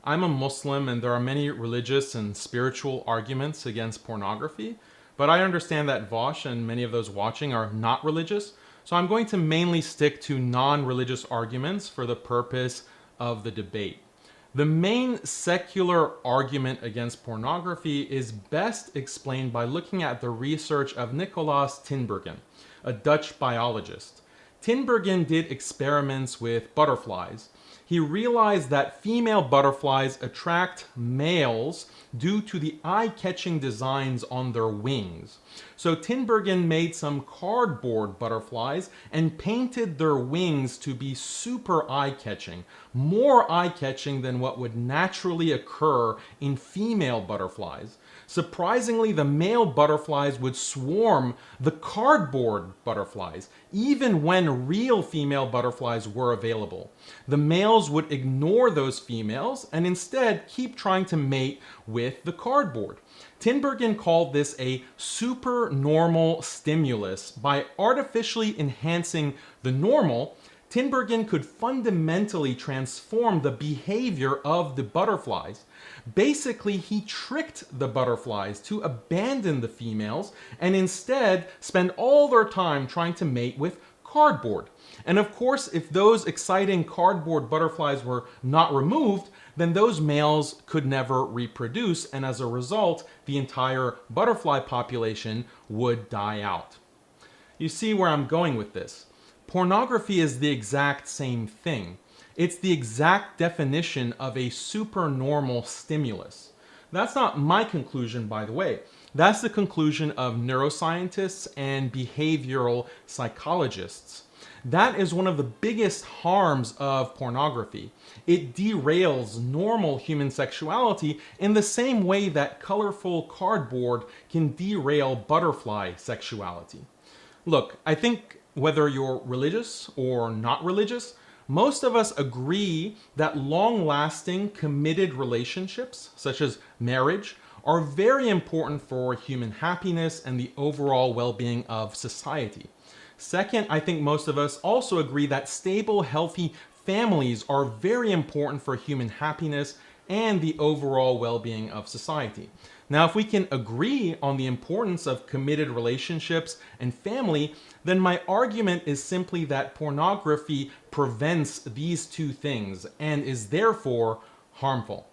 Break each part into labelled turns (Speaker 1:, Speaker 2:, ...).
Speaker 1: I'm a Muslim and there are many religious and spiritual arguments against pornography, but I understand that Vaush and many of those watching are not religious, so I'm going to mainly stick to non-religious arguments for the purpose of the debate. The main secular argument against pornography is best explained by looking at the research of Nicolaas Tinbergen, a Dutch biologist. Tinbergen did experiments with butterflies. He realized that female butterflies attract males due to the eye-catching designs on their wings. So Tinbergen made some cardboard butterflies and painted their wings to be super eye-catching, more eye-catching than what would naturally occur in female butterflies. Surprisingly, the male butterflies would swarm the cardboard butterflies, even when real female butterflies were available. The males would ignore those females and instead keep trying to mate with the cardboard. Tinbergen called this a supernormal stimulus. By artificially enhancing the normal, Tinbergen could fundamentally transform the behavior of the butterflies. Basically, he tricked the butterflies to abandon the females and instead spend all their time trying to mate with cardboard. And of course, if those exciting cardboard butterflies were not removed, then those males could never reproduce, and as a result, the entire butterfly population would die out. You see where I'm going with this? Pornography is the exact same thing. It's the exact definition of a supernormal stimulus. That's not my conclusion, by the way. That's the conclusion of neuroscientists and behavioral psychologists. That is one of the biggest harms of pornography. It derails normal human sexuality in the same way that colorful cardboard can derail butterfly sexuality. Look, I think whether you're religious or not religious, most of us agree that long-lasting, committed relationships, such as marriage, are very important for human happiness and the overall well-being of society. Second, I think most of us also agree that stable, healthy families are very important for human happiness and the overall well-being of society. Now, if we can agree on the importance of committed relationships and family, then my argument is simply that pornography prevents these two things and is therefore harmful.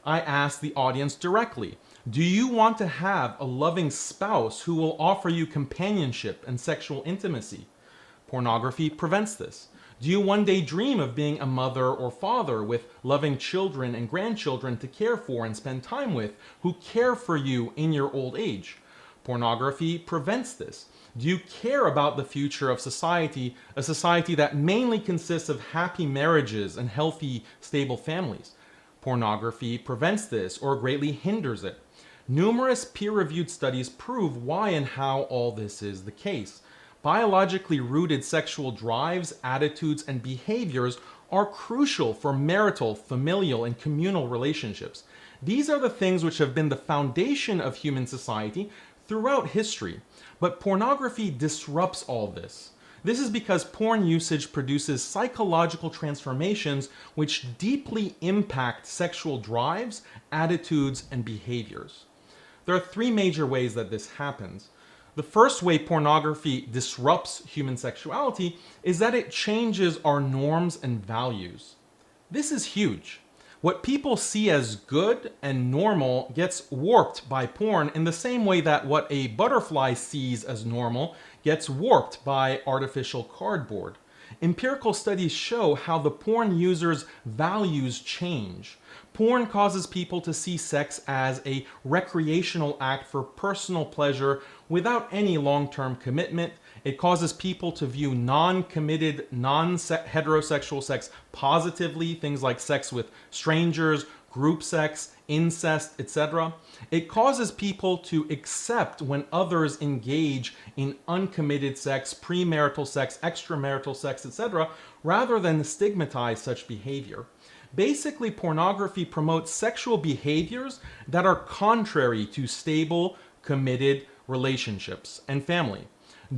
Speaker 1: I ask the audience directly, do you want to have a loving spouse who will offer you companionship and sexual intimacy? Pornography prevents this. Do you one day dream of being a mother or father with loving children and grandchildren to care for and spend time with, who care for you in your old age? Pornography prevents this. Do you care about the future of society, a society that mainly consists of happy marriages and healthy, stable families? Pornography prevents this or greatly hinders it. Numerous peer-reviewed studies prove why and how all this is the case. Biologically rooted sexual drives, attitudes, and behaviors are crucial for marital, familial, and communal relationships. These are the things which have been the foundation of human society throughout history. But pornography disrupts all this. This is because porn usage produces psychological transformations which deeply impact sexual drives, attitudes, and behaviors. There are three major ways that this happens. The first way pornography disrupts human sexuality is that it changes our norms and values. This is huge. What people see as good and normal gets warped by porn in the same way that what a butterfly sees as normal gets warped by artificial cardboard. Empirical studies show how the porn user's values change. Porn causes people to see sex as a recreational act for personal pleasure without any long-term commitment. It causes people to view non-committed, non-heterosexual sex positively, things like sex with strangers, group sex, incest, etc. It causes people to accept when others engage in uncommitted sex, premarital sex, extramarital sex, etc., rather than stigmatize such behavior. Basically, pornography promotes sexual behaviors that are contrary to stable, committed relationships and family.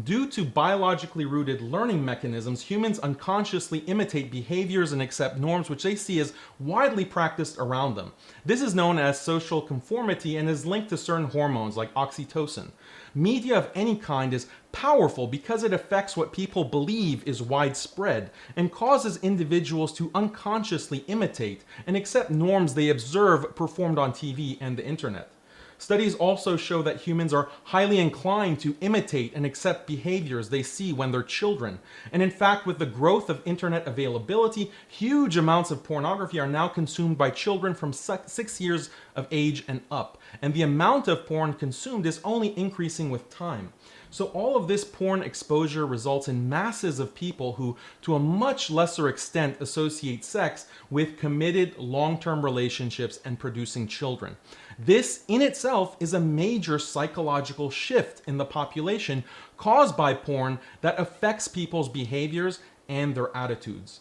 Speaker 1: Due to biologically rooted learning mechanisms, humans unconsciously imitate behaviors and accept norms which they see as widely practiced around them. This is known as social conformity and is linked to certain hormones like oxytocin. Media of any kind is powerful because it affects what people believe is widespread and causes individuals to unconsciously imitate and accept norms they observe performed on TV and the internet. Studies also show that humans are highly inclined to imitate and accept behaviors they see when they're children. And in fact, with the growth of internet availability, huge amounts of pornography are now consumed by children from 6 years of age and up. And the amount of porn consumed is only increasing with time. So all of this porn exposure results in masses of people who, to a much lesser extent, associate sex with committed long-term relationships and producing children. This in itself is a major psychological shift in the population caused by porn that affects people's behaviors and their attitudes.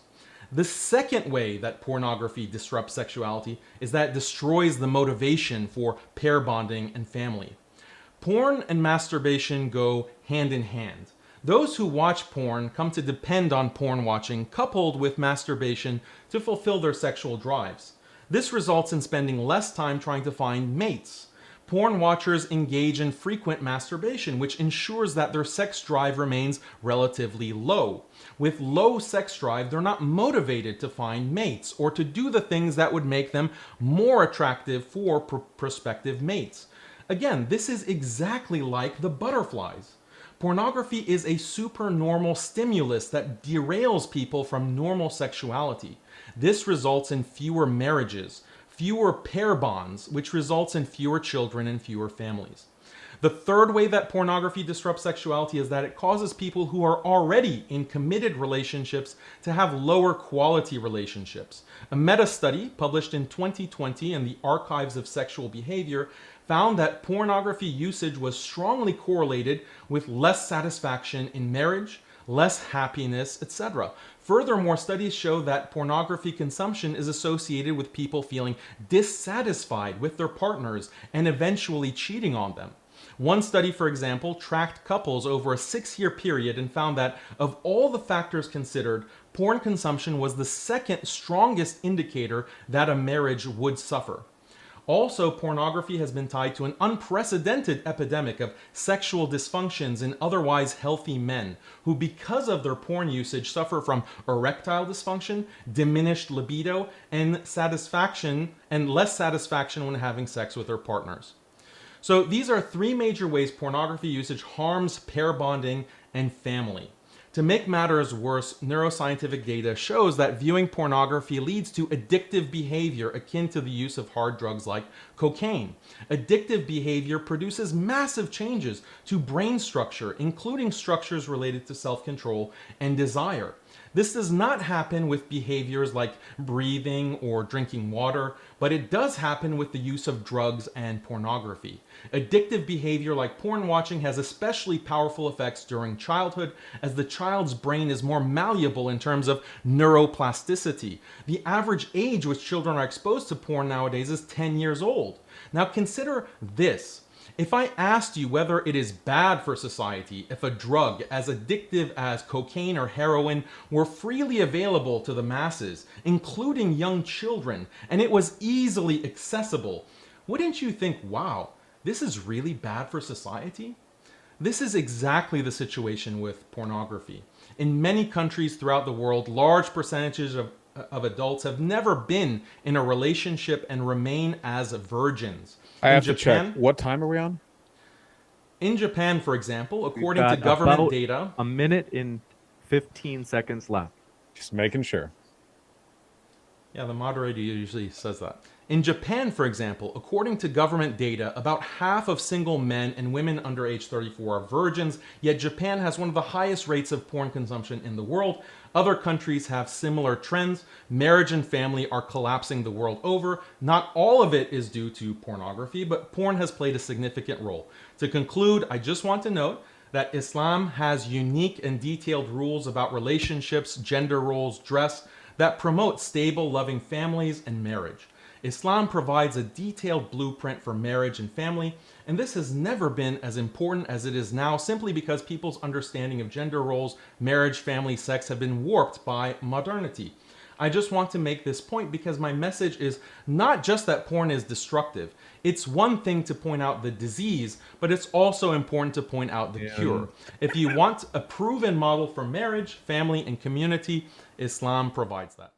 Speaker 1: The second way that pornography disrupts sexuality is that it destroys the motivation for pair bonding and family. Porn and masturbation go hand in hand. Those who watch porn come to depend on porn watching coupled with masturbation to fulfill their sexual drives. This results in spending less time trying to find mates. Porn watchers engage in frequent masturbation, which ensures that their sex drive remains relatively low. With low sex drive, they're not motivated to find mates or to do the things that would make them more attractive for prospective mates. Again, this is exactly like the butterflies. Pornography is a supernormal stimulus that derails people from normal sexuality. This results in fewer marriages, fewer pair bonds, which results in fewer children and fewer families. The third way that pornography disrupts sexuality is that it causes people who are already in committed relationships to have lower quality relationships. A meta-study published in 2020 in the Archives of Sexual Behavior found that pornography usage was strongly correlated with less satisfaction in marriage, less happiness, etc. Furthermore, studies show that pornography consumption is associated with people feeling dissatisfied with their partners and eventually cheating on them. One study, for example, tracked couples over a 6-year period and found that of all the factors considered, porn consumption was the second strongest indicator that a marriage would suffer. Also, pornography has been tied to an unprecedented epidemic of sexual dysfunctions in otherwise healthy men who, because of their porn usage, suffer from erectile dysfunction, diminished libido, and less satisfaction when having sex with their partners. So these are 3 major ways pornography usage harms pair bonding and family. To make matters worse, neuroscientific data shows that viewing pornography leads to addictive behavior akin to the use of hard drugs like cocaine. Addictive behavior produces massive changes to brain structure, including structures related to self-control and desire. This does not happen with behaviors like breathing or drinking water, but it does happen with the use of drugs and pornography. Addictive behavior like porn watching has especially powerful effects during childhood, as the child's brain is more malleable in terms of neuroplasticity. The average age which children are exposed to porn nowadays is 10 years old. Now consider this. If I asked you whether it is bad for society if a drug as addictive as cocaine or heroin were freely available to the masses, including young children, and it was easily accessible, wouldn't you think, wow, this is really bad for society? This is exactly the situation with pornography. In many countries throughout the world, large percentages of adults have never been in a relationship and remain as virgins.
Speaker 2: I have to check. What time are we on?
Speaker 1: In Japan, for example, according to government data...
Speaker 3: A minute and 15 seconds left.
Speaker 2: Just making sure.
Speaker 1: Yeah, the moderator usually says that. In Japan, for example, according to government data, about half of single men and women under age 34 are virgins, yet Japan has one of the highest rates of porn consumption in the world. Other countries have similar trends. Marriage and family are collapsing the world over. Not all of it is due to pornography, but porn has played a significant role. To conclude, I just want to note that Islam has unique and detailed rules about relationships, gender roles, dress, that promote stable, loving families and marriage. Islam provides a detailed blueprint for marriage and family, and this has never been as important as it is now simply because people's understanding of gender roles, marriage, family, sex have been warped by modernity. I just want to make this point because my message is not just that porn is destructive. It's one thing to point out the disease, but it's also important to point out the cure. If you want a proven model for marriage, family, and community, Islam provides that.